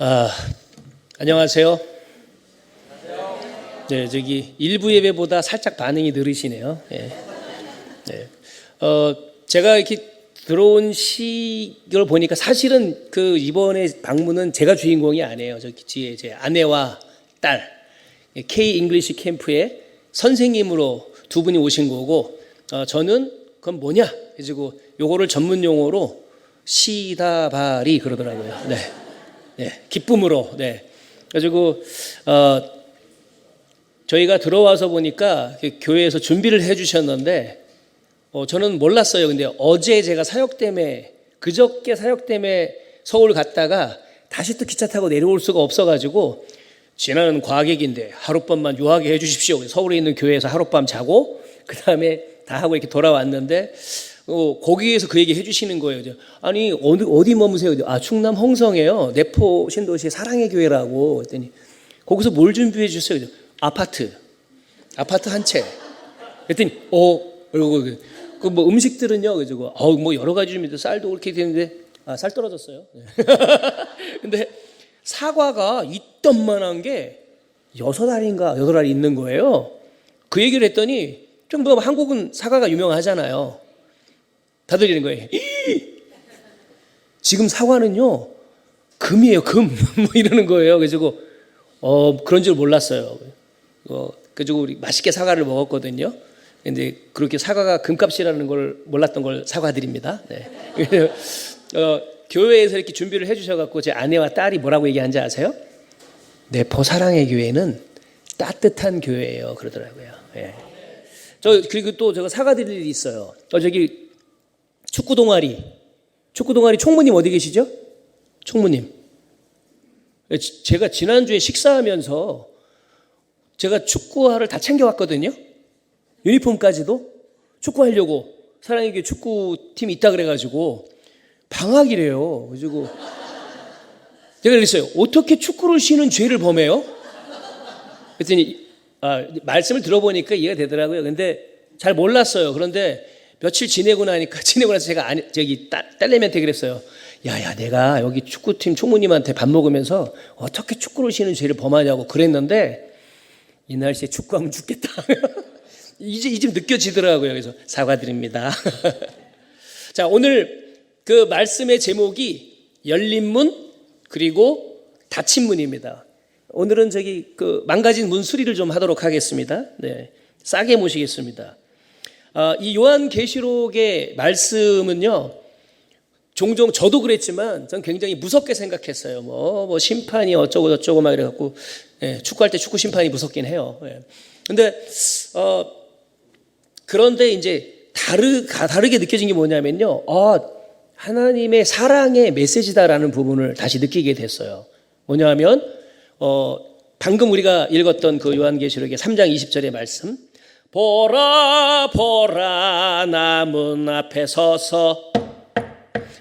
아, 안녕하세요. 네, 저기 일부 예배보다 살짝 반응이 느리시네요. 네. 네. 제가 이렇게 들어온 시를 보니까 사실은 그 이번에 방문은 제가 주인공이 아니에요. 저기 뒤에 제 아내와 딸 K 잉글리시 캠프의 선생님으로 두 분이 오신 거고, 저는 그건 뭐냐 해가지고 요거를 전문 용어로 시다발이 그러더라고요. 네. 네, 기쁨으로. 네. 그래가지고 저희가 들어와서 보니까 교회에서 준비를 해주셨는데, 저는 몰랐어요. 근데 어제 제가 사역 때문에, 그저께 사역 때문에 서울 갔다가 다시 또 기차 타고 내려올 수가 없어가지고, 지나는 과객인데 하룻밤만 유하게 해주십시오. 서울에 있는 교회에서 하룻밤 자고 그 다음에 다 하고 이렇게 돌아왔는데, 거기에서 그 얘기 해주시는 거예요. 아니 어디 머무세요? 충남 홍성에요. 내포 신도시 사랑의 교회라고 했더니, 거기서 뭘 준비해 주세요? 아파트 한 채. 그랬더니 그리고 그 뭐 음식들은요? 그래서 뭐 여러 가지 줍니다. 쌀도 그렇게 되는데 쌀 떨어졌어요. 근데 사과가 이딴만한 게 6알인가 8알 있는 거예요. 그 얘기를 했더니, 좀 뭐 한국은 사과가 유명하잖아요. 다들 이러는 거예요. 지금 사과는요 금이에요, 금. 뭐 이러는 거예요. 그래서 그런 줄 몰랐어요. 그래서 우리 맛있게 사과를 먹었거든요. 근데 그렇게 사과가 금값이라는 걸 몰랐던 걸 사과드립니다. 네. 교회에서 이렇게 준비를 해주셔갖고 제 아내와 딸이 뭐라고 얘기한지 아세요? 내포 사랑의 교회는 따뜻한 교회예요, 그러더라고요. 네. 그리고 또 제가 사과드릴 일이 있어요. 저기 축구 동아리 총무님 어디 계시죠? 총무님. 제가 지난주에 식사하면서 제가 축구화를 다 챙겨왔거든요. 유니폼까지도 축구하려고. 사랑의 교회 축구팀이 있다 그래가지고 방학이래요. 그래서 제가 그랬어요. 어떻게 축구를 쉬는 죄를 범해요? 그랬더니 말씀을 들어보니까 이해가 되더라고요. 근데 잘 몰랐어요. 그런데 며칠 지내고 나서 제가 딸내미한테 그랬어요. 야야, 내가 여기 축구팀 총무님한테 밥 먹으면서 어떻게 축구를 쉬는 죄를 범하냐고 그랬는데, 이 날씨에 축구하면 죽겠다. 이제 느껴지더라고요. 그래서 사과드립니다. 자, 오늘 그 말씀의 제목이 열린 문 그리고 닫힌 문입니다. 오늘은 그 망가진 문 수리를 좀 하도록 하겠습니다. 네, 싸게 모시겠습니다. 이 요한계시록의 말씀은요, 종종 저도 그랬지만 전 굉장히 무섭게 생각했어요. 뭐 심판이 어쩌고 저쩌고 막 이래갖고, 축구할 때 축구 심판이 무섭긴 해요. 근데 그런데 이제 다르게 느껴진 게 뭐냐면요, 하나님의 사랑의 메시지다라는 부분을 다시 느끼게 됐어요. 뭐냐면 방금 우리가 읽었던 그 요한계시록의 3장 20절의 말씀, 보라 보라 나 문 앞에 서서,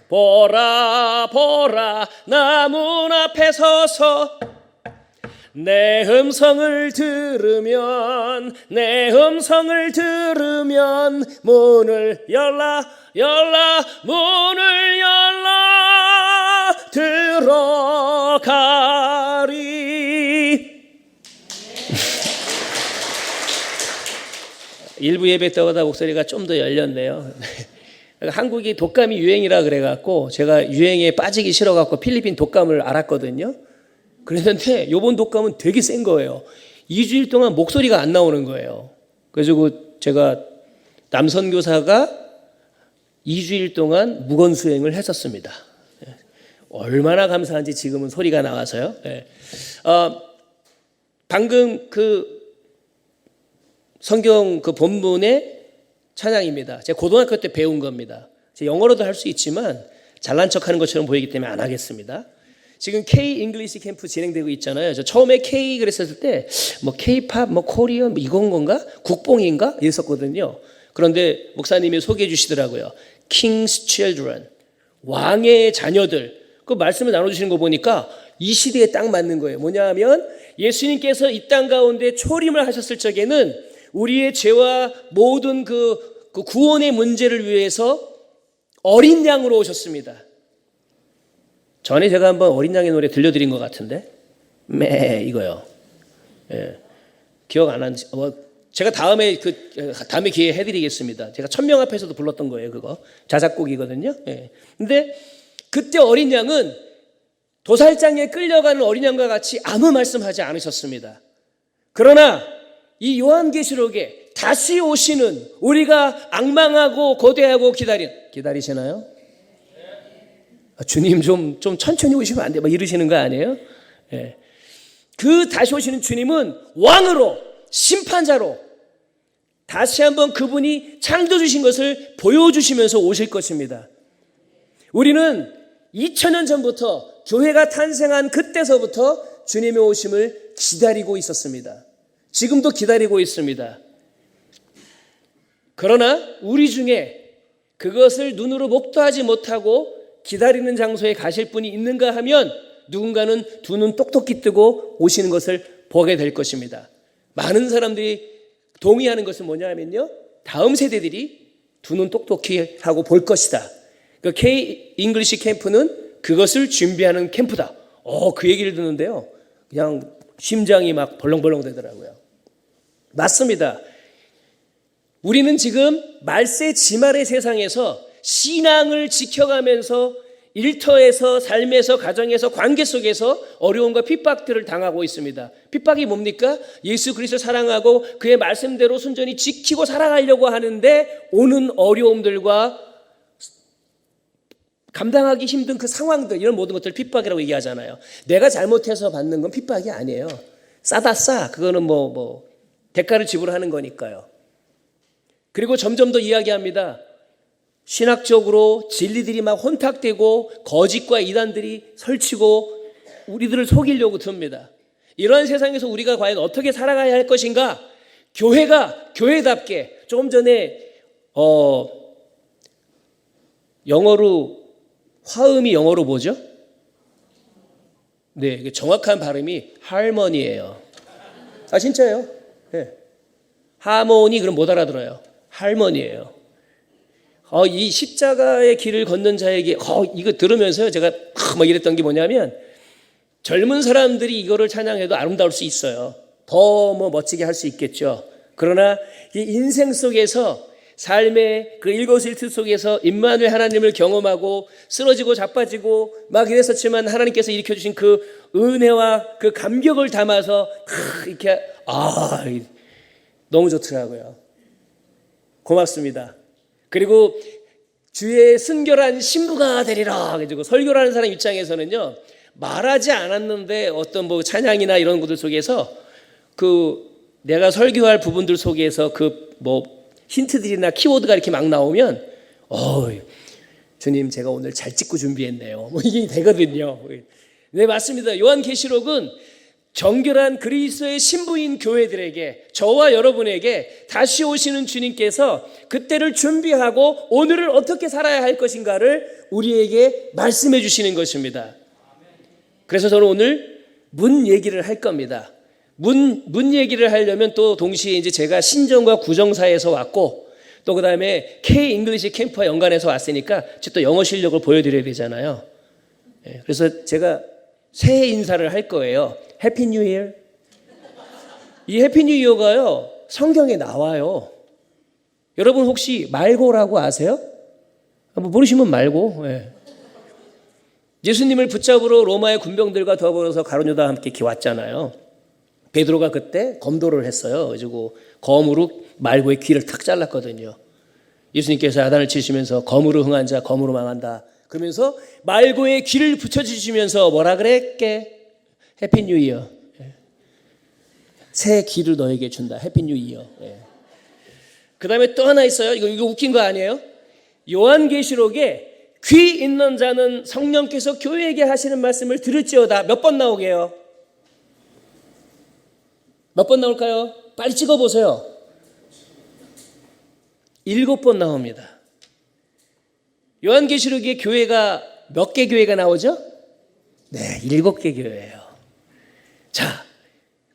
보라 보라 나 문 앞에 서서, 내 음성을 들으면 문을 열라 문을 열라 들어가리. 일부 예배 때보다 목소리가 좀 더 열렸네요. 한국이 독감이 유행이라 그래갖고 제가 유행에 빠지기 싫어갖고 필리핀 독감을 앓았거든요. 그랬는데 이번 독감은 되게 센 거예요. 2주일 동안 목소리가 안 나오는 거예요. 그래서 제가 남선교사가 2주일 동안 무건수행을 했었습니다. 얼마나 감사한지 지금은 소리가 나와서요. 방금 그 성경 그 본문의 찬양입니다. 제가 고등학교 때 배운 겁니다. 제가 영어로도 할 수 있지만 잘난 척하는 것처럼 보이기 때문에 안 하겠습니다. 지금 K 잉글리시 캠프 진행되고 있잖아요. 저 처음에 K 그랬을 때 뭐 K-팝, 뭐 코리안, 뭐 이건 건가? 국뽕인가? 이랬었거든요. 그런데 목사님이 소개해 주시더라고요. King's Children, 왕의 자녀들. 그 말씀을 나눠주시는 거 보니까 이 시대에 딱 맞는 거예요. 뭐냐 하면 예수님께서 이 땅 가운데 초림을 하셨을 적에는 우리의 죄와 모든 그 구원의 문제를 위해서 어린 양으로 오셨습니다. 전에 제가 한번 어린 양의 노래 들려드린 것 같은데, 매 이거요. 예. 기억 안 나는지, 제가 다음에 기회에 해드리겠습니다. 제가 1000명 앞에서도 불렀던 거예요, 그거. 자작곡이거든요. 예. 근데 그때 어린 양은 도살장에 끌려가는 어린 양과 같이 아무 말씀하지 않으셨습니다. 그러나 이 요한계시록에 다시 오시는 우리가 앙망하고 고대하고 기다리시나요? 주님 좀 천천히 오시면 안 돼? 막 이러시는 거 아니에요? 예. 그 다시 오시는 주님은 왕으로, 심판자로 다시 한번 그분이 창조주신 것을 보여주시면서 오실 것입니다. 우리는 2000년 전부터 교회가 탄생한 그때서부터 주님의 오심을 기다리고 있었습니다. 지금도 기다리고 있습니다. 그러나 우리 중에 그것을 눈으로 목도하지 못하고 기다리는 장소에 가실 분이 있는가 하면 누군가는 두 눈 똑똑히 뜨고 오시는 것을 보게 될 것입니다. 많은 사람들이 동의하는 것은 뭐냐 하면요, 다음 세대들이 두 눈 똑똑히 하고 볼 것이다. 그 K 잉글리시 캠프는 그것을 준비하는 캠프다. 그 얘기를 듣는데요, 그냥 심장이 막 벌렁벌렁 되더라고요. 맞습니다. 우리는 지금 말세 지말의 세상에서 신앙을 지켜가면서 일터에서, 삶에서, 가정에서, 관계 속에서 어려움과 핍박들을 당하고 있습니다. 핍박이 뭡니까? 예수 그리스도를 사랑하고 그의 말씀대로 순전히 지키고 살아가려고 하는데 오는 어려움들과 감당하기 힘든 그 상황들, 이런 모든 것들을 핍박이라고 얘기하잖아요. 내가 잘못해서 받는 건 핍박이 아니에요. 싸다 싸. 그거는 대가를 지불하는 거니까요. 그리고 점점 더 이야기합니다. 신학적으로 진리들이 막 혼탁되고 거짓과 이단들이 설치고 우리들을 속이려고 듭니다. 이러한 세상에서 우리가 과연 어떻게 살아가야 할 것인가? 교회가 교회답게, 조금 전에 영어로 화음이 영어로 뭐죠? 네, 정확한 발음이 할머니예요. 진짜예요? 네. 하모니 그럼 못 알아들어요. 할머니예요. 이 십자가의 길을 걷는 자에게 이거 들으면서요, 제가 막 이랬던 게 뭐냐면, 젊은 사람들이 이거를 찬양해도 아름다울 수 있어요. 더 멋지게 할 수 있겠죠. 그러나 이 인생 속에서, 삶의 그 일거수일투 속에서 임마누엘 하나님을 경험하고 쓰러지고 자빠지고 막 이랬었지만 하나님께서 일으켜주신 그 은혜와 그 감격을 담아서 이렇게 너무 좋더라고요. 고맙습니다. 그리고 주의 순결한 신부가 되리라 해가지고 설교를 하는 사람 입장에서는요, 말하지 않았는데 어떤 찬양이나 이런 것들 속에서 내가 설교할 부분들 속에서 힌트들이나 키워드가 이렇게 막 나오면 주님 제가 오늘 잘 찍고 준비했네요. 이게 되거든요. 네, 맞습니다. 요한계시록은 정결한 그리스도의 신부인 교회들에게, 저와 여러분에게 다시 오시는 주님께서 그때를 준비하고 오늘을 어떻게 살아야 할 것인가를 우리에게 말씀해 주시는 것입니다. 그래서 저는 오늘 문 얘기를 할 겁니다. 문 얘기를 하려면 또 동시에 이제 제가 신정과 구정사에서 왔고 또 그 다음에 K 잉글리시 캠프와 연관해서 왔으니까 또 영어 실력을 보여드려야 되잖아요. 그래서 제가 새해 인사를 할 거예요. 해피 뉴 이어. 이 해피 뉴 이어가요, 성경에 나와요. 여러분 혹시 말고라고 아세요? 모르시면 말고. 예수님을 붙잡으러 로마의 군병들과 더불어서 가룟유다와 함께 왔잖아요. 베드로가 그때 검도를 했어요. 그래가지고 검으로 말고의 귀를 탁 잘랐거든요. 예수님께서 야단을 치시면서 검으로 흥한 자 검으로 망한다 그러면서 말고의 귀를 붙여주시면서 뭐라 그랬게? 해피 뉴 이어. 새 귀를 너에게 준다. 해피 뉴 이어. 그 다음에 또 하나 있어요. 이거 웃긴 거 아니에요? 요한계시록에 귀 있는 자는 성령께서 교회에게 하시는 말씀을 들을지어다. 몇 번 나오게요? 몇 번 나올까요? 빨리 찍어보세요. 7번 나옵니다. 요한계시록에 교회가 몇 개 교회가 나오죠? 네, 7개 교회예요. 자,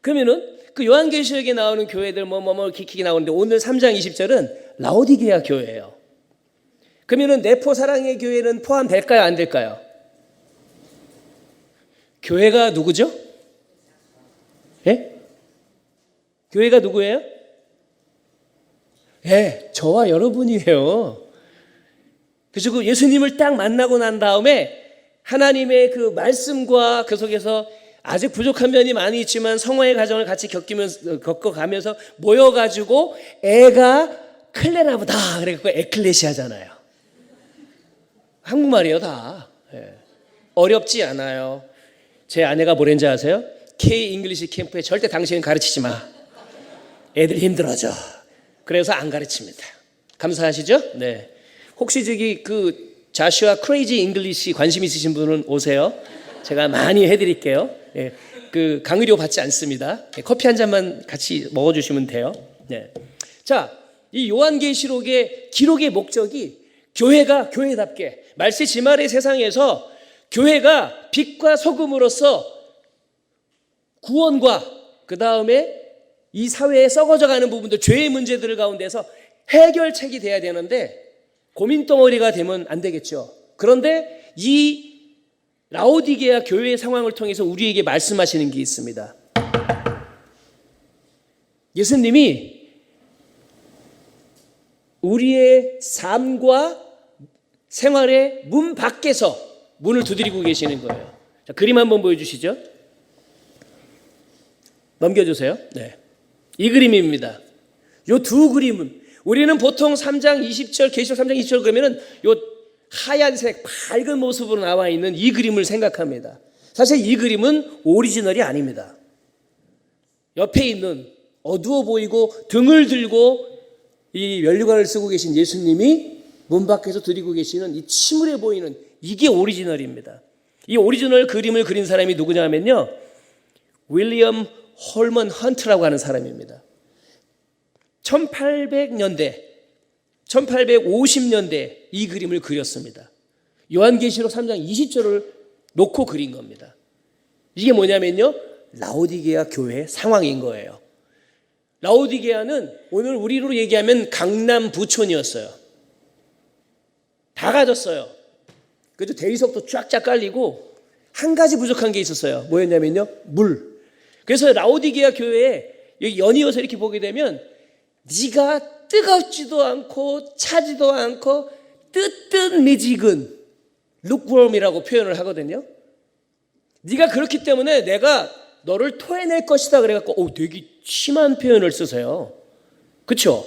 그러면은 그 요한계시록에 나오는 교회들 이렇게 나오는데 오늘 3장 20절은 라오디게아 교회예요. 그러면은 네포 사랑의 교회는 포함될까요? 안 될까요? 교회가 누구죠? 예? 교회가 누구예요? 예, 저와 여러분이에요. 그래서 예수님을 딱 만나고 난 다음에 하나님의 그 말씀과 그 속에서 아직 부족한 면이 많이 있지만 성화의 과정을 같이 겪어가면서 모여가지고 애가 클레나 보다 그래갖고 에클레시아잖아요. 한국말이에요 다. 예. 어렵지 않아요. 제 아내가 뭐랬는지 아세요? K 잉글리시 캠프에 절대 당신은 가르치지 마. 애들 힘들어져. 그래서 안 가르칩니다. 감사하시죠? 네. 혹시 저기 그 자슈아 크레이지 잉글리시 관심 있으신 분은 오세요. 제가 많이 해드릴게요. 네. 그 강의료 받지 않습니다. 네. 커피 한 잔만 같이 먹어주시면 돼요. 네. 자, 이 요한계시록의 기록의 목적이 교회가 교회답게 말세 지말의 세상에서 교회가 빛과 소금으로서 구원과 그 다음에 이 사회에 썩어져가는 부분들 죄의 문제들 가운데서 해결책이 돼야 되는데 고민덩어리가 되면 안 되겠죠. 그런데 이 라오디게아 교회의 상황을 통해서 우리에게 말씀하시는 게 있습니다. 예수님이 우리의 삶과 생활의 문 밖에서 문을 두드리고 계시는 거예요. 자, 그림 한번 보여주시죠. 넘겨주세요. 네. 이 그림입니다. 요 두 그림은 우리는 보통 3장 20절 계시록 3장 20절 그러면은 요 하얀색 밝은 모습으로 나와 있는 이 그림을 생각합니다. 사실 이 그림은 오리지널이 아닙니다. 옆에 있는 어두워 보이고 등을 들고 이 면류관을 쓰고 계신 예수님이 문 밖에서 드리고 계시는 이 침울해 보이는 이게 오리지널입니다. 이 오리지널 그림을 그린 사람이 누구냐면요, 윌리엄 홀먼 헌트라고 하는 사람입니다. 1800년대 1850년대 이 그림을 그렸습니다. 요한계시록 3장 20절을 놓고 그린 겁니다. 이게 뭐냐면요, 라오디게아 교회의 상황인 거예요. 라오디게아는 오늘 우리로 얘기하면 강남 부촌이었어요. 다 가졌어요. 그래도 대리석도 쫙쫙 깔리고 한 가지 부족한 게 있었어요. 뭐였냐면요, 물. 그래서 라오디게아 교회에 여기 연이어서 이렇게 보게 되면 네가 뜨겁지도 않고 차지도 않고 뜨뜻미지근 룩웜이라고 표현을 하거든요. 네가 그렇기 때문에 내가 너를 토해낼 것이다 그래갖고 되게 심한 표현을 쓰세요. 그렇죠?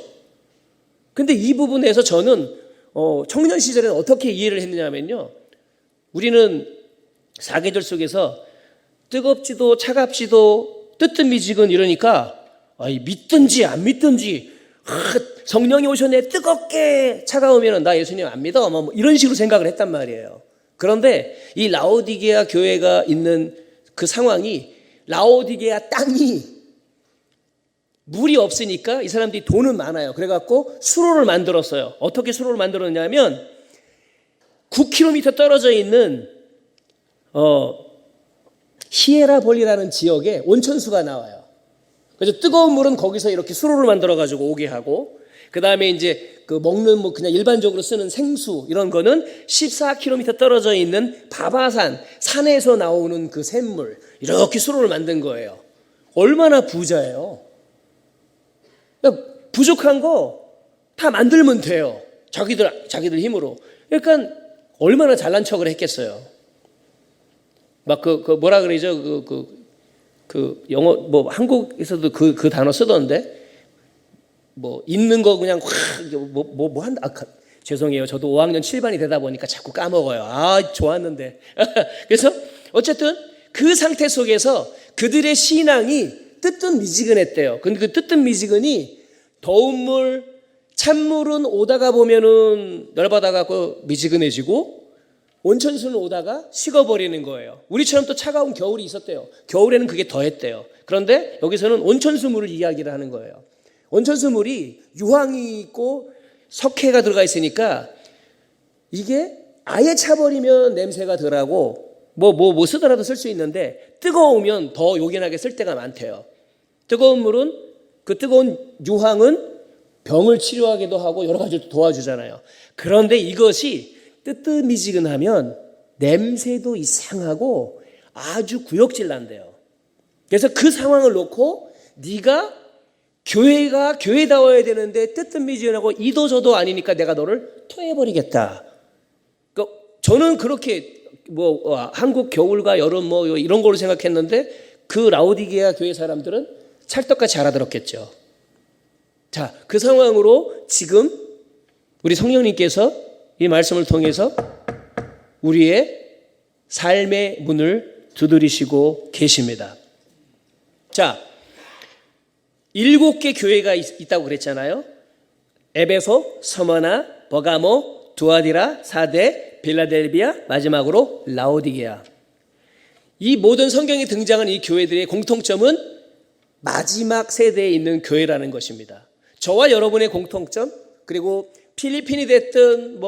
근데 이 부분에서 저는 청년 시절에 어떻게 이해를 했느냐면요, 우리는 사계절 속에서 뜨겁지도 차갑지도 뜨뜻미지근 이러니까 믿든지 안 믿든지 성령이 오셨네 뜨겁게 차가우면 나 예수님 안 믿어 뭐 이런 식으로 생각을 했단 말이에요. 그런데 이 라오디게아 교회가 있는 그 상황이, 라오디게아 땅이 물이 없으니까 이 사람들이 돈은 많아요. 그래갖고 수로를 만들었어요. 어떻게 수로를 만들었냐면 9km 떨어져 있는 히에라볼리라는 지역에 온천수가 나와요. 그래서 뜨거운 물은 거기서 이렇게 수로를 만들어 가지고 오게 하고, 그 다음에 이제 그 먹는 뭐 그냥 일반적으로 쓰는 생수 이런 거는 14km 떨어져 있는 바바산 산에서 나오는 그 샘물, 이렇게 수로를 만든 거예요. 얼마나 부자예요. 그러니까 부족한 거 다 만들면 돼요. 자기들 힘으로. 그러니까 얼마나 잘난 척을 했겠어요. 막 뭐라 그러죠? 그 영어 뭐 한국에서도 그 단어 쓰던데, 뭐 있는 거 그냥 뭐 한다. 죄송해요. 저도 5학년 7반이 되다 보니까 자꾸 까먹어요. 좋았는데. 그래서 어쨌든 그 상태 속에서 그들의 신앙이 뜨뜻미지근했대요. 근데 그 뜨뜻미지근이 더운 물, 찬물은 오다가 보면은 열받아갖고 미지근해지고, 온천수는 오다가 식어버리는 거예요. 우리처럼 또 차가운 겨울이 있었대요. 겨울에는 그게 더했대요. 그런데 여기서는 온천수 물을 이야기를 하는 거예요. 온천수 물이 유황이 있고 석회가 들어가 있으니까 이게 아예 차버리면 냄새가 덜하고 뭐 쓰더라도 쓸 수 있는데, 뜨거우면 더 요긴하게 쓸 때가 많대요. 뜨거운 물은, 그 뜨거운 유황은 병을 치료하기도 하고 여러 가지로 도와주잖아요. 그런데 이것이 뜨뜻미지근하면 냄새도 이상하고 아주 구역질 난대요. 그래서 그 상황을 놓고 네가 교회가 교회다워야 되는데 뜨뜻미지근하고 이도저도 아니니까 내가 너를 토해버리겠다. 그러니까 저는 그렇게 한국 겨울과 여름 이런 걸로 생각했는데 그 라오디게아 교회 사람들은 찰떡같이 알아들었겠죠. 자, 그 상황으로 지금 우리 성령님께서 이 말씀을 통해서 우리의 삶의 문을 두드리시고 계십니다. 자, 7개 교회가 있다고 그랬잖아요. 에베소, 서머나, 버가모, 두아디라, 사데, 빌라델비아, 마지막으로 라오디게아. 이 모든 성경에 등장한 이 교회들의 공통점은 마지막 세대에 있는 교회라는 것입니다. 저와 여러분의 공통점, 그리고 필리핀이 됐든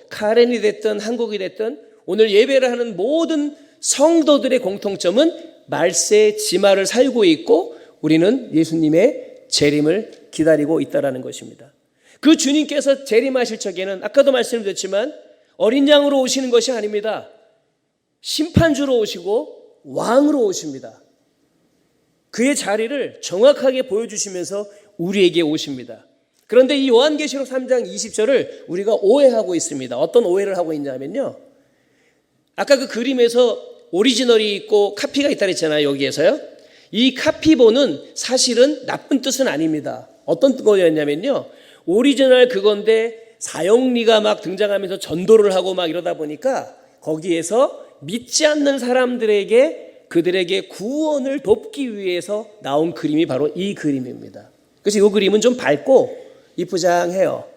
카렌이 됐든 한국이 됐든 오늘 예배를 하는 모든 성도들의 공통점은 말세 지마를 살고 있고 우리는 예수님의 재림을 기다리고 있다는 것입니다. 그 주님께서 재림하실 적에는 아까도 말씀드렸지만 어린 양으로 오시는 것이 아닙니다. 심판주로 오시고 왕으로 오십니다. 그의 자리를 정확하게 보여주시면서 우리에게 오십니다. 그런데 이 요한계시록 3장 20절을 우리가 오해하고 있습니다. 어떤 오해를 하고 있냐면요. 아까 그 그림에서 오리지널이 있고 카피가 있다 그랬잖아요. 여기에서요. 이 카피본은 사실은 나쁜 뜻은 아닙니다. 어떤 거였냐면요. 오리지널 그건데 사형리가 막 등장하면서 전도를 하고 막 이러다 보니까 거기에서 믿지 않는 사람들에게 그들에게 구원을 돕기 위해서 나온 그림이 바로 이 그림입니다. 그래서 이 그림은 좀 밝고 이쁘장해요.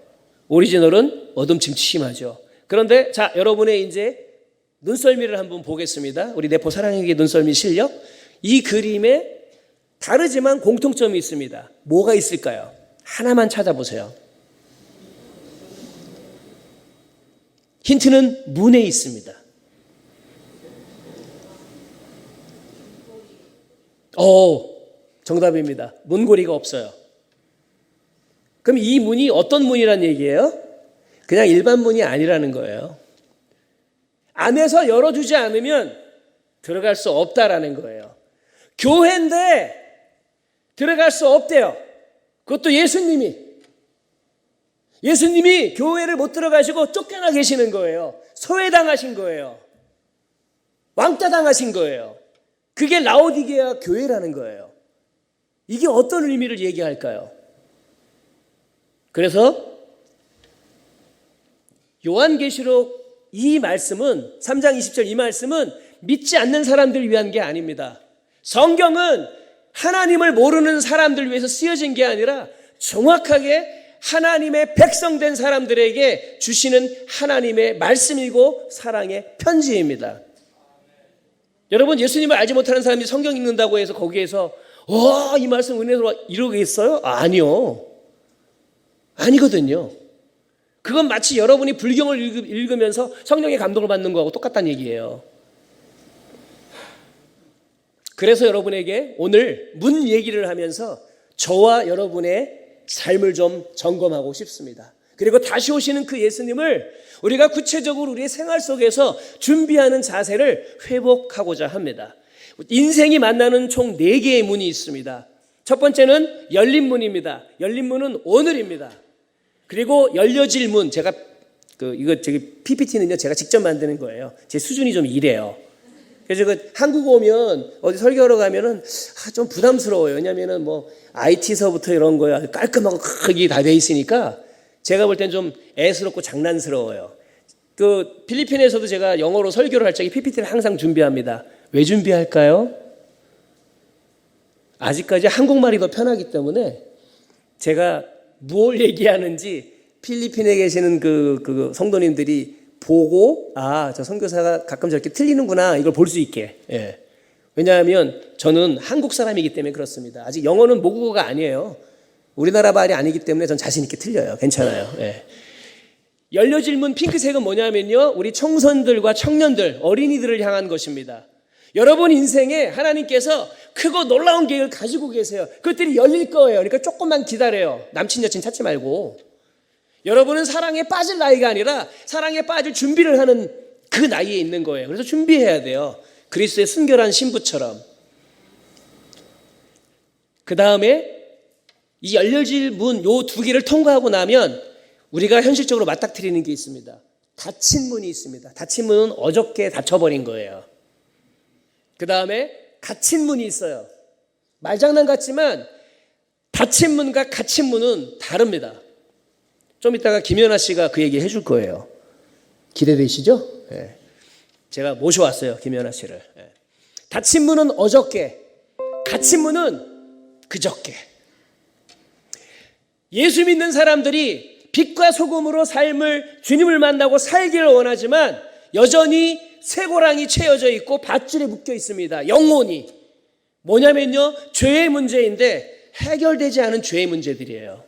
오리지널은 어둠침침하죠. 그런데 자, 여러분의 이제 눈썰미를 한번 보겠습니다. 우리 내포 사랑에게 눈썰미 실력. 이 그림에 다르지만 공통점이 있습니다. 뭐가 있을까요? 하나만 찾아보세요. 힌트는 문에 있습니다. 정답입니다. 문고리가 없어요. 그럼 이 문이 어떤 문이란 얘기예요? 그냥 일반 문이 아니라는 거예요. 안에서 열어주지 않으면 들어갈 수 없다라는 거예요. 교회인데 들어갈 수 없대요. 그것도 예수님이 교회를 못 들어가시고 쫓겨나 계시는 거예요. 소외당하신 거예요. 왕따당하신 거예요. 그게 라오디게아 교회라는 거예요. 이게 어떤 의미를 얘기할까요? 그래서 요한계시록 이 말씀은 3장 20절 이 말씀은 믿지 않는 사람들을 위한 게 아닙니다. 성경은 하나님을 모르는 사람들을 위해서 쓰여진 게 아니라 정확하게 하나님의 백성된 사람들에게 주시는 하나님의 말씀이고 사랑의 편지입니다. 여러분, 예수님을 알지 못하는 사람이 성경 읽는다고 해서 거기에서 이 말씀 은혜로 이러겠어요? 아니요. 아니거든요. 그건 마치 여러분이 불경을 읽으면서 성령의 감동을 받는 거하고 똑같다는 얘기예요. 그래서 여러분에게 오늘 문 얘기를 하면서 저와 여러분의 삶을 좀 점검하고 싶습니다. 그리고 다시 오시는 그 예수님을 우리가 구체적으로 우리의 생활 속에서 준비하는 자세를 회복하고자 합니다. 인생이 만나는 총 4개의 문이 있습니다. 첫 번째는 열린 문입니다. 열린 문은 오늘입니다. 그리고 열려질 문, 제가 PPT는요 제가 직접 만드는 거예요. 제 수준이 좀 이래요. 그래서 한국 오면 어디 설교하러 가면은 좀 부담스러워요. 왜냐면은 IT서부터 이런 거야 깔끔하고 크게 다 돼 있으니까 제가 볼 땐 좀 애스럽고 장난스러워요. 그 필리핀에서도 제가 영어로 설교를 할 적에 PPT를 항상 준비합니다. 왜 준비할까요? 아직까지 한국말이 더 편하기 때문에 제가 뭘 얘기하는지 필리핀에 계시는 그 성도님들이 보고 저 선교사가 가끔 저렇게 틀리는구나 이걸 볼 수 있게. 예. 왜냐하면 저는 한국 사람이기 때문에 그렇습니다. 아직 영어는 모국어가 아니에요. 우리나라 말이 아니기 때문에 전 자신 있게 틀려요. 괜찮아요. 예. 열려질 문 핑크색은 뭐냐면요, 우리 청소년들과 청년들, 어린이들을 향한 것입니다. 여러분 인생에 하나님께서 크고 놀라운 계획을 가지고 계세요. 그것들이 열릴 거예요. 그러니까 조금만 기다려요. 남친 여친 찾지 말고. 여러분은 사랑에 빠질 나이가 아니라 사랑에 빠질 준비를 하는 그 나이에 있는 거예요. 그래서 준비해야 돼요. 그리스도의 순결한 신부처럼. 그 다음에 이 열려질 문 요 두 개를 통과하고 나면 우리가 현실적으로 맞닥뜨리는 게 있습니다. 닫힌 문이 있습니다. 닫힌 문은 어저께 닫혀버린 거예요. 그 다음에 갇힌 문이 있어요. 말장난 같지만 닫힌 문과 갇힌 문은 다릅니다. 좀 이따가 김연아 씨가 그 얘기 해줄 거예요. 기대되시죠? 네. 제가 모셔왔어요, 김연아 씨를. 네. 닫힌 문은 어저께, 갇힌 문은 그저께. 예수 믿는 사람들이 빛과 소금으로 삶을, 주님을 만나고 살기를 원하지만 여전히 쇠고랑이 채여져 있고 밧줄에 묶여 있습니다. 영혼이. 뭐냐면요, 죄의 문제인데 해결되지 않은 죄의 문제들이에요.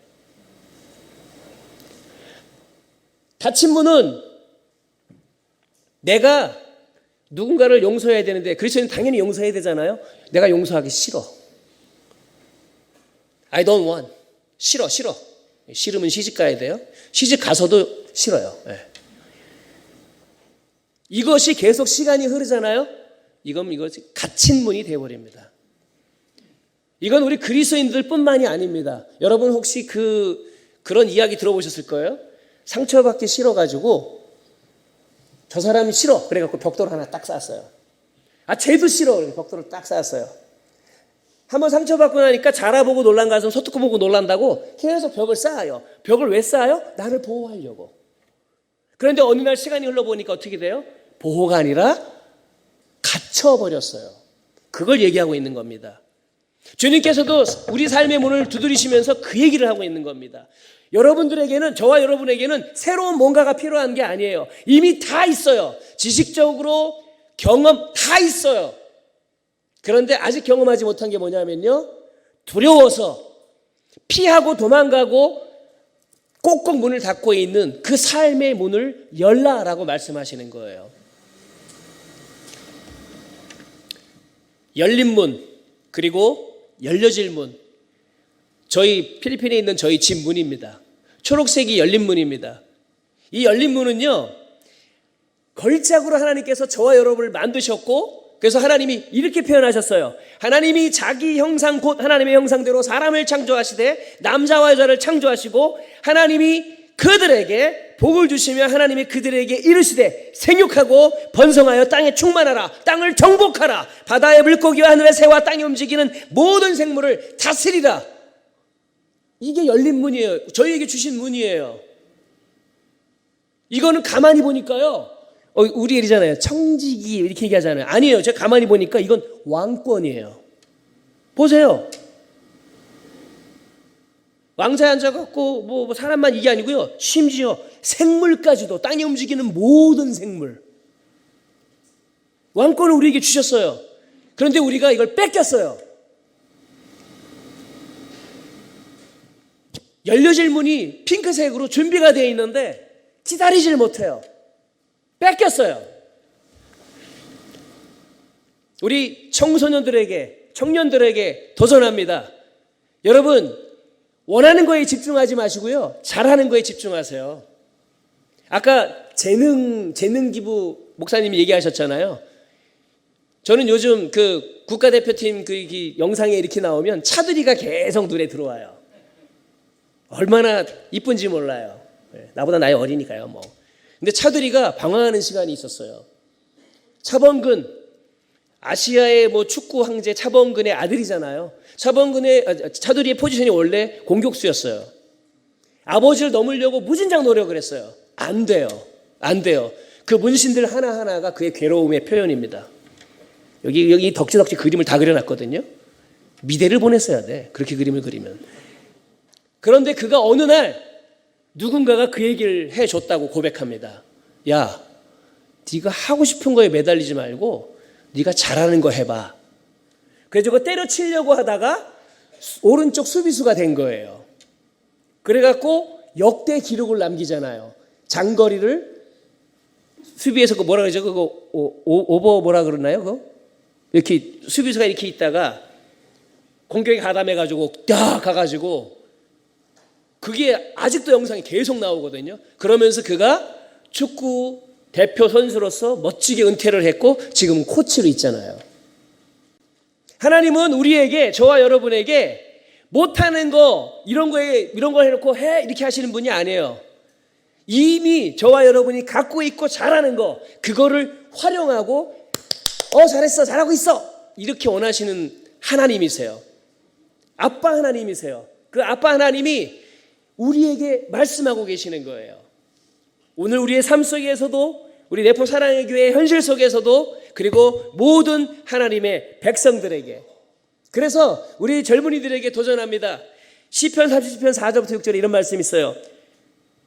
닫힌 문은 내가 누군가를 용서해야 되는데 그리스도인은 당연히 용서해야 되잖아요. 내가 용서하기 싫어. I don't want. 싫어. 싫으면 시집 가야 돼요. 시집 가서도 싫어요. 네. 이것이 계속 시간이 흐르잖아요. 이것이 갇힌 문이 되어버립니다. 이건 우리 그리스도인들 뿐만이 아닙니다. 여러분 혹시 그런 이야기 들어보셨을 거예요? 상처받기 싫어가지고 저 사람이 싫어. 그래갖고 벽돌 하나 딱 쌓았어요. 쟤도 싫어. 그래서 벽돌을 딱 쌓았어요. 한번 상처받고 나니까 자라보고 놀란 가슴 소뚜껑 보고 놀란다고 계속 벽을 쌓아요. 벽을 왜 쌓아요? 나를 보호하려고. 그런데 어느 날 시간이 흘러보니까 어떻게 돼요? 보호가 아니라 갇혀버렸어요. 그걸 얘기하고 있는 겁니다. 주님께서도 우리 삶의 문을 두드리시면서 그 얘기를 하고 있는 겁니다. 여러분들에게는, 저와 여러분에게는 새로운 뭔가가 필요한 게 아니에요. 이미 다 있어요. 지식적으로 경험 다 있어요. 그런데 아직 경험하지 못한 게 뭐냐면요, 두려워서 피하고 도망가고 꼭꼭 문을 닫고 있는 그 삶의 문을 열라라고 말씀하시는 거예요. 열린 문, 그리고 열려질 문. 저희 필리핀에 있는 저희 집 문입니다. 초록색이 열린 문입니다. 이 열린 문은요, 걸작으로 하나님께서 저와 여러분을 만드셨고, 그래서 하나님이 이렇게 표현하셨어요. 하나님이 자기 형상 곧 하나님의 형상대로 사람을 창조하시되 남자와 여자를 창조하시고 하나님이 그들에게 복을 주시며 하나님이 그들에게 이르시되 생육하고 번성하여 땅에 충만하라. 땅을 정복하라. 바다의 물고기와 하늘의 새와 땅에 움직이는 모든 생물을 다스리라. 이게 열린 문이에요. 저희에게 주신 문이에요. 이거는 가만히 보니까요, 우리 얘기잖아요. 청지기 이렇게 얘기하잖아요. 아니에요. 제가 가만히 보니까 이건 왕권이에요. 보세요. 왕자에 앉아갖고 뭐 사람만 이게 아니고요. 심지어 생물까지도, 땅에 움직이는 모든 생물. 왕권을 우리에게 주셨어요. 그런데 우리가 이걸 뺏겼어요. 열려질 문이 핑크색으로 준비가 되어 있는데 기다리질 못해요. 뺏겼어요. 우리 청소년들에게, 청년들에게 도전합니다. 여러분, 원하는 거에 집중하지 마시고요, 잘하는 거에 집중하세요. 아까 재능 목사님이 얘기하셨잖아요. 저는 요즘 그 국가대표팀 그 영상에 이렇게 나오면 차들이가 계속 눈에 들어와요. 얼마나 이쁜지 몰라요. 나보다 나이 어리니까요, 뭐. 근데 차두리가 방황하는 시간이 있었어요. 차범근, 아시아의 뭐 축구 황제 차범근의 아들이잖아요. 차두리의 포지션이 원래 공격수였어요. 아버지를 넘으려고 무진장 노력을 했어요. 안 돼요. 그 문신들 하나하나가 그의 괴로움의 표현입니다. 여기 덕지덕지 그림을 다 그려놨거든요. 미대를 보냈어야 돼, 그렇게 그림을 그리면. 그런데 그가 어느 날 누군가가 그 얘기를 해줬다고 고백합니다. 야, 네가 하고 싶은 거에 매달리지 말고 네가 잘하는 거 해봐. 그래서 그거 때려치려고 하다가 오른쪽 수비수가 된 거예요. 그래갖고 역대 기록을 남기잖아요. 장거리를 수비에서 그 뭐라 그러죠? 그거 오버 뭐라 그러나요? 그거 이렇게 수비수가 이렇게 있다가 공격에 가담해가지고 딱 가가지고, 그게 아직도 영상이 계속 나오거든요. 그러면서 그가 축구 대표 선수로서 멋지게 은퇴를 했고 지금 코치로 있잖아요. 하나님은 우리에게, 저와 여러분에게 못하는 거, 이런 거 해놓고 해 이렇게 하시는 분이 아니에요. 이미 저와 여러분이 갖고 있고 잘하는 거, 그거를 활용하고 잘했어, 잘하고 있어, 이렇게 원하시는 하나님이세요. 아빠 하나님이세요. 그 아빠 하나님이 우리에게 말씀하고 계시는 거예요. 오늘 우리의 삶 속에서도, 우리 내포 사랑의 교회의 현실 속에서도, 그리고 모든 하나님의 백성들에게. 그래서 우리 젊은이들에게 도전합니다. 시편 30편 4절부터 6절에 이런 말씀이 있어요.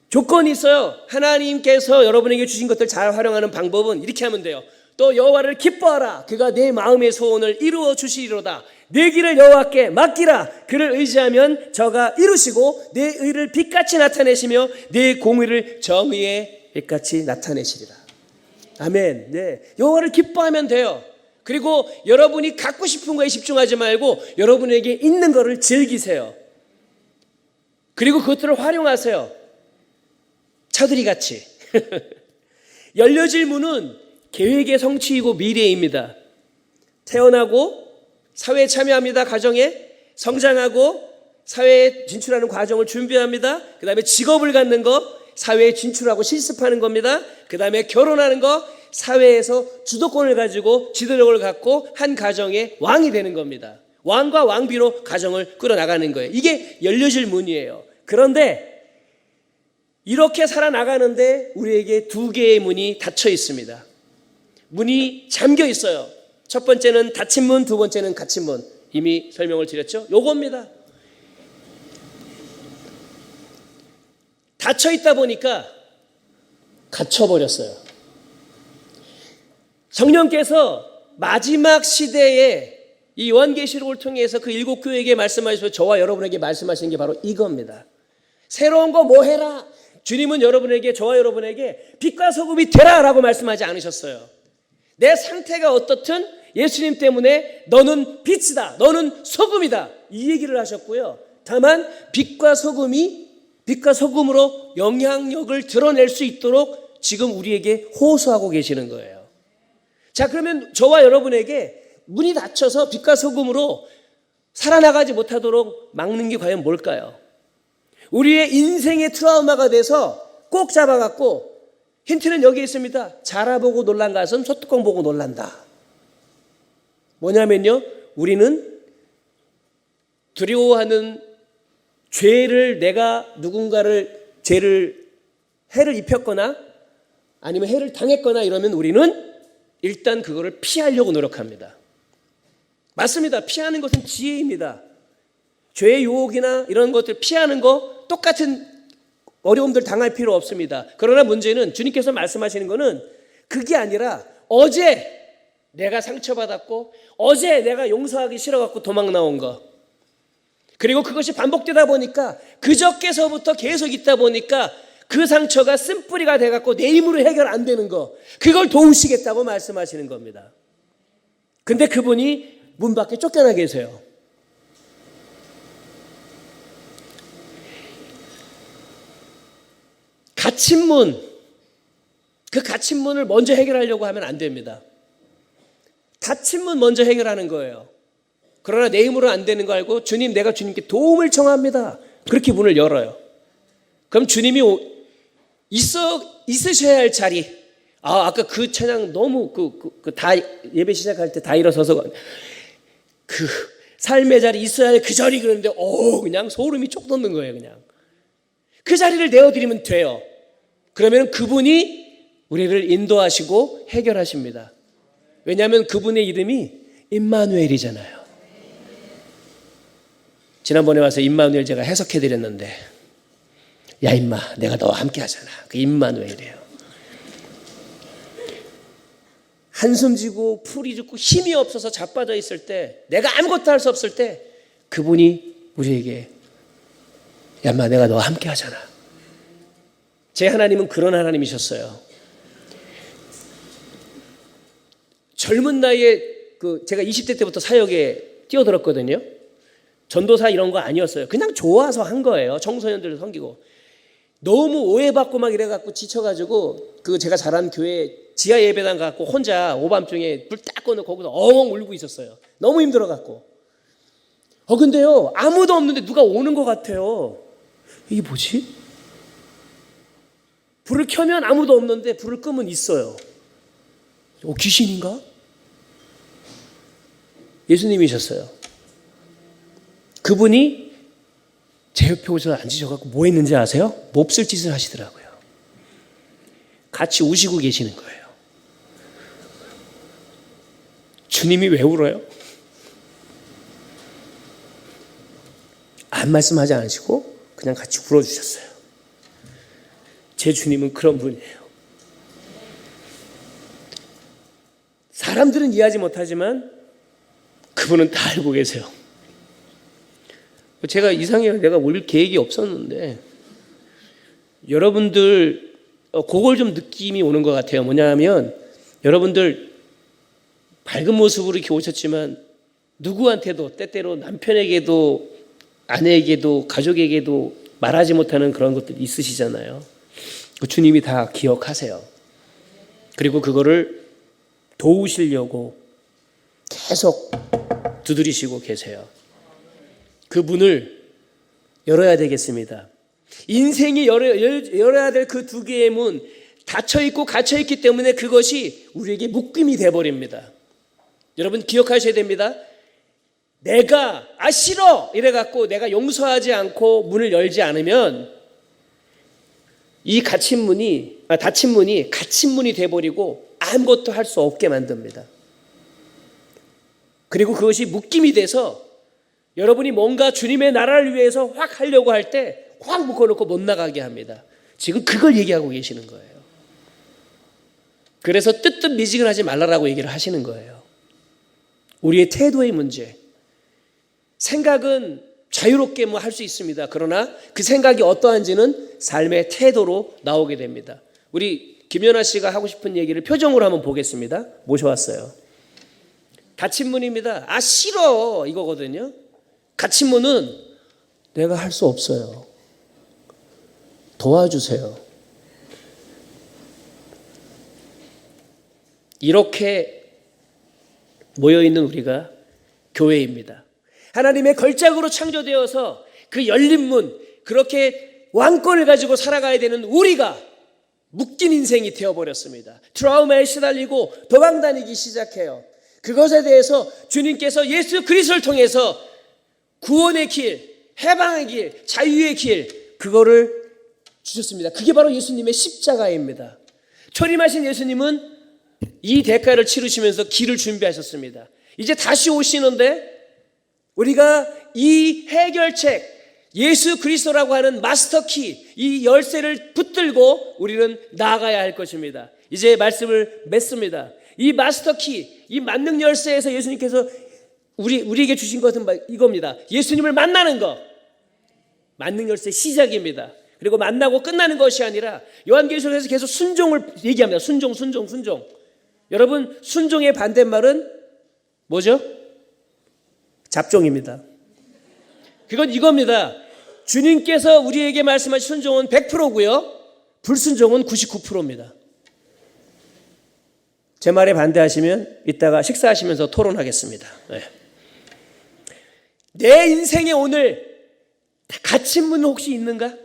조건이 있어요. 하나님께서 여러분에게 주신 것들 잘 활용하는 방법은 이렇게 하면 돼요. 또 여호와를 기뻐하라. 그가 내 마음의 소원을 이루어 주시리로다. 내 길을 여호와께 맡기라. 그를 의지하면 저가 이루시고 내 의를 빛같이 나타내시며 내 공의를 정의의 빛같이 나타내시리라. 아멘. 네, 여호와를 기뻐하면 돼요. 그리고 여러분이 갖고 싶은 거에 집중하지 말고 여러분에게 있는 거를 즐기세요. 그리고 그것들을 활용하세요. 차두리 같이. 열려질 문은 계획의 성취이고 미래입니다. 태어나고 사회에 참여합니다. 가정에 성장하고 사회에 진출하는 과정을 준비합니다. 그 다음에 직업을 갖는 거, 사회에 진출하고 실습하는 겁니다. 그 다음에 결혼하는 거, 사회에서 주도권을 가지고 지도력을 갖고 한 가정의 왕이 되는 겁니다. 왕과 왕비로 가정을 끌어나가는 거예요. 이게 열려질 문이에요. 그런데 이렇게 살아나가는데 우리에게 두 개의 문이 닫혀 있습니다. 문이 잠겨 있어요. 첫 번째는 닫힌 문, 두 번째는 갇힌 문. 이미 설명을 드렸죠? 요겁니다. 닫혀 있다 보니까 갇혀버렸어요. 성령께서 마지막 시대에 이 요한계시록을 통해서 그 일곱 교회에게 말씀하시고 저와 여러분에게 말씀하시는 게 바로 이겁니다. 새로운 거 뭐 해라. 주님은 여러분에게, 저와 여러분에게 빛과 소금이 되라 라고 말씀하지 않으셨어요. 내 상태가 어떻든 예수님 때문에 너는 빛이다, 너는 소금이다, 이 얘기를 하셨고요. 다만 빛과 소금으로 영향력을 드러낼 수 있도록 지금 우리에게 호소하고 계시는 거예요. 자, 그러면 저와 여러분에게 문이 닫혀서 빛과 소금으로 살아나가지 못하도록 막는 게 과연 뭘까요? 우리의 인생의 트라우마가 돼서 꼭 잡아갖고, 힌트는 여기 있습니다. 자라보고 놀란 가슴 소뚜껑 보고 놀란다. 뭐냐면요, 우리는 두려워하는 죄를, 내가 누군가를 해를 입혔거나 아니면 해를 당했거나 이러면 우리는 일단 그거를 피하려고 노력합니다. 맞습니다. 피하는 것은 지혜입니다. 죄의 유혹이나 이런 것들 피하는 거 똑같은 어려움들 당할 필요 없습니다. 그러나 문제는 주님께서 말씀하시는 거는 그게 아니라 어제 내가 상처받았고 어제 내가 용서하기 싫어갖고 도망 나온 거, 그리고 그것이 반복되다 보니까 그저께서부터 계속 있다 보니까 그 상처가 쓴뿌리가 돼갖고 내 힘으로 해결 안 되는 거, 그걸 도우시겠다고 말씀하시는 겁니다. 근데 그분이 문 밖에 쫓겨나 계세요. 갇힌 문, 그 갇힌 문을 먼저 해결하려고 하면 안 됩니다. 닫힌 문 먼저 해결하는 거예요. 그러나 내 힘으로 안 되는 거 알고 주님, 내가 주님께 도움을 청합니다. 그렇게 문을 열어요. 그럼 주님이 있으셔야 할 자리, 아까 그 찬양 너무 다 예배 시작할 때 다 일어서서 그 삶의 자리 있어야 할 그 자리, 그러는데 그냥 소름이 쪽 돋는 거예요. 그냥 그 자리를 내어드리면 돼요. 그러면 그분이 우리를 인도하시고 해결하십니다. 왜냐하면 그분의 이름이 임마누엘이잖아요. 지난번에 와서 임마누엘 제가 해석해드렸는데, 야 임마, 내가 너와 함께 하잖아. 그 임마누엘이에요. 한숨 지고 풀이 죽고 힘이 없어서 자빠져 있을 때, 내가 아무것도 할 수 없을 때 그분이 우리에게 야 임마, 내가 너와 함께 하잖아. 제 하나님은 그런 하나님이셨어요. 젊은 나이에 제가 20대 때부터 사역에 뛰어들었거든요. 전도사 이런 거 아니었어요. 그냥 좋아서 한 거예요. 청소년들을 섬기고. 너무 오해받고 막 이래갖고 지쳐가지고 그 제가 자란 교회 지하 예배당 갖고 혼자 오밤중에 불 딱 꺼놓고 거기서 엉엉 울고 있었어요. 너무 힘들어갖고. 근데요, 아무도 없는데 누가 오는 것 같아요. 이게 뭐지? 불을 켜면 아무도 없는데 불을 끄면 있어요. 귀신인가? 예수님이셨어요. 그분이 제 옆에 오셔서 앉으셔갖고 뭐 했는지 아세요? 몹쓸 짓을 하시더라고요. 같이 우시고 계시는 거예요. 주님이 왜 울어요? 아무 말씀하지 않으시고 그냥 같이 울어주셨어요. 제 주님은 그런 분이에요. 사람들은 이해하지 못하지만 그분은 다 알고 계세요. 제가 이상해요. 내가 올 계획이 없었는데 여러분들 그걸 좀 느낌이 오는 것 같아요. 뭐냐면 여러분들 밝은 모습으로 이렇게 오셨지만 누구한테도 때때로 남편에게도 아내에게도 가족에게도 말하지 못하는 그런 것들이 있으시잖아요. 주님이 다 기억하세요. 그리고 그거를 도우시려고 계속 두드리시고 계세요. 그 문을 열어야 되겠습니다. 인생이 열어야 될 그 두 개의 문, 닫혀있고 갇혀있기 때문에 그것이 우리에게 묶임이 되어버립니다. 여러분 기억하셔야 됩니다. 내가 싫어 이래갖고 내가 용서하지 않고 문을 열지 않으면 이 닫힌 문이 갇힌 문이 돼버리고 아무것도 할 수 없게 만듭니다. 그리고 그것이 묶임이 돼서 여러분이 뭔가 주님의 나라를 위해서 확 하려고 할 때 확 묶어놓고 못 나가게 합니다. 지금 그걸 얘기하고 계시는 거예요. 그래서 뜨뜻미지근하지 말라라고 얘기를 하시는 거예요. 우리의 태도의 문제. 생각은 자유롭게 할 수 있습니다. 그러나 그 생각이 어떠한지는 삶의 태도로 나오게 됩니다. 우리 김연아 씨가 하고 싶은 얘기를 표정으로 한번 보겠습니다. 모셔왔어요. 닫힌 문입니다. 싫어 이거거든요. 갇힌 문은 내가 할 수 없어요. 도와주세요. 이렇게 모여있는 우리가 교회입니다. 하나님의 걸작으로 창조되어서 그 열린 문, 그렇게 왕권을 가지고 살아가야 되는 우리가 묶인 인생이 되어버렸습니다. 트라우마에 시달리고 도망다니기 시작해요. 그것에 대해서 주님께서 예수 그리스도를 통해서 구원의 길, 해방의 길, 자유의 길, 그거를 주셨습니다. 그게 바로 예수님의 십자가입니다. 초림하신 예수님은 이 대가를 치르시면서 길을 준비하셨습니다. 이제 다시 오시는데 우리가 이 해결책, 예수 그리스도라고 하는 마스터키, 이 열쇠를 붙들고 우리는 나아가야 할 것입니다. 이제 말씀을 맺습니다. 이 마스터키, 이 만능 열쇠에서 예수님께서 우리에게 주신 것은 이겁니다. 예수님을 만나는 것. 만능 열쇠 시작입니다. 그리고 만나고 끝나는 것이 아니라 요한계시록에서 계속 순종을 얘기합니다. 순종. 여러분, 순종의 반대말은 뭐죠? 잡종입니다. 그건 이겁니다. 주님께서 우리에게 말씀하신 순종은 100%고요. 불순종은 99%입니다. 제 말에 반대하시면 이따가 식사하시면서 토론하겠습니다. 네. 내 인생에 오늘 갇힌 문 혹시 있는가?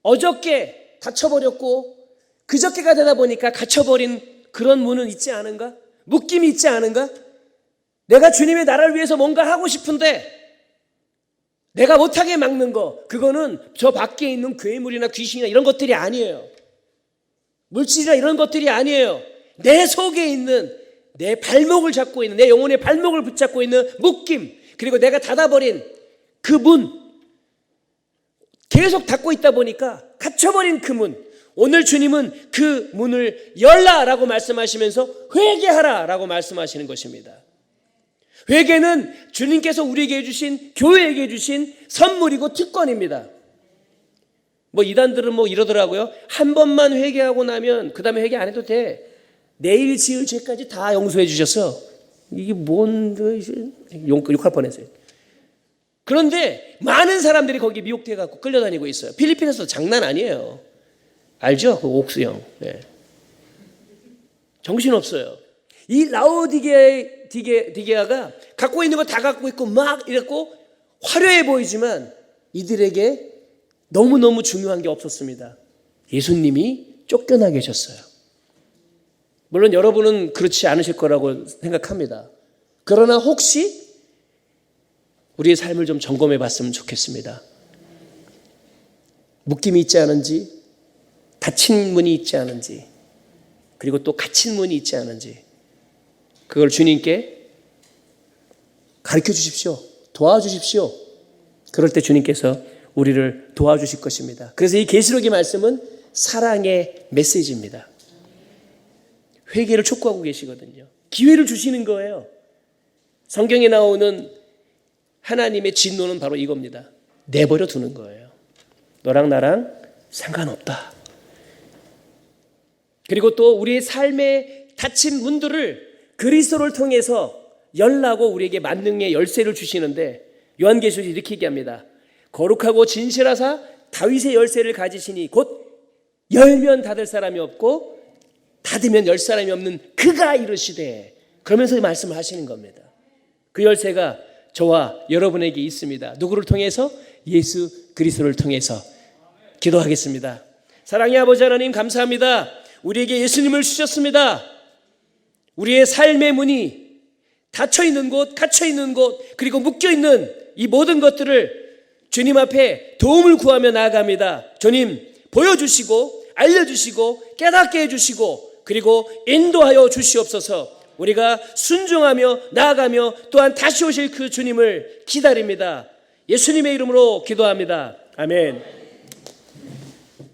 어저께 닫혀버렸고 그저께가 되다 보니까 갇혀버린 그런 문은 있지 않은가? 묶임이 있지 않은가? 내가 주님의 나라를 위해서 뭔가 하고 싶은데 내가 못하게 막는 거, 그거는 저 밖에 있는 괴물이나 귀신이나 이런 것들이 아니에요. 물질이나 이런 것들이 아니에요. 내 속에 있는, 내 발목을 잡고 있는, 내 영혼의 발목을 붙잡고 있는 묶임, 그리고 내가 닫아버린 그 문, 계속 닫고 있다 보니까 갇혀버린 그 문, 오늘 주님은 그 문을 열라라고 말씀하시면서 회개하라라고 말씀하시는 것입니다. 회개는 주님께서 우리에게 해주신, 교회에게 해주신 선물이고 특권입니다. 이단들은 이러더라고요. 한 번만 회개하고 나면 그 다음에 회개 안 해도 돼. 내일 지을 죄까지 다 용서해 주셔서 이게 뭔 욕할 뻔했어요. 그런데 많은 사람들이 거기 미혹돼 갖고 끌려다니고 있어요. 필리핀에서도 장난 아니에요. 알죠? 그 옥수형. 네. 정신없어요. 이 라오디게아가 갖고 있는 거 다 갖고 있고 막 이랬고 화려해 보이지만 이들에게 너무너무 중요한 게 없었습니다. 예수님이 쫓겨나 계셨어요. 물론 여러분은 그렇지 않으실 거라고 생각합니다. 그러나 혹시 우리의 삶을 좀 점검해 봤으면 좋겠습니다. 묶임이 있지 않은지, 닫힌 문이 있지 않은지, 그리고 또 갇힌 문이 있지 않은지, 그걸 주님께 가르쳐 주십시오. 도와주십시오. 그럴 때 주님께서 우리를 도와주실 것입니다. 그래서 이 계시록의 말씀은 사랑의 메시지입니다. 회개를 촉구하고 계시거든요. 기회를 주시는 거예요. 성경에 나오는 하나님의 진노는 바로 이겁니다. 내버려 두는 거예요. 너랑 나랑 상관없다. 그리고 또 우리의 삶에 닫힌 문들을 그리스도를 통해서 열라고 우리에게 만능의 열쇠를 주시는데 요한계시록이 이렇게 얘기합니다. 거룩하고 진실하사 다윗의 열쇠를 가지시니 곧 열면 닫을 사람이 없고 닫으면 열 사람이 없는 그가 이르시되, 그러면서 말씀을 하시는 겁니다. 그 열쇠가 저와 여러분에게 있습니다. 누구를 통해서? 예수 그리스도를 통해서. 기도하겠습니다. 사랑의 아버지 하나님, 감사합니다. 우리에게 예수님을 주셨습니다. 우리의 삶의 문이 닫혀있는 곳, 갇혀있는 곳, 그리고 묶여있는 이 모든 것들을 주님 앞에 도움을 구하며 나아갑니다. 주님, 보여주시고 알려주시고 깨닫게 해주시고 그리고 인도하여 주시옵소서. 우리가 순종하며 나아가며 또한 다시 오실 그 주님을 기다립니다. 예수님의 이름으로 기도합니다. 아멘.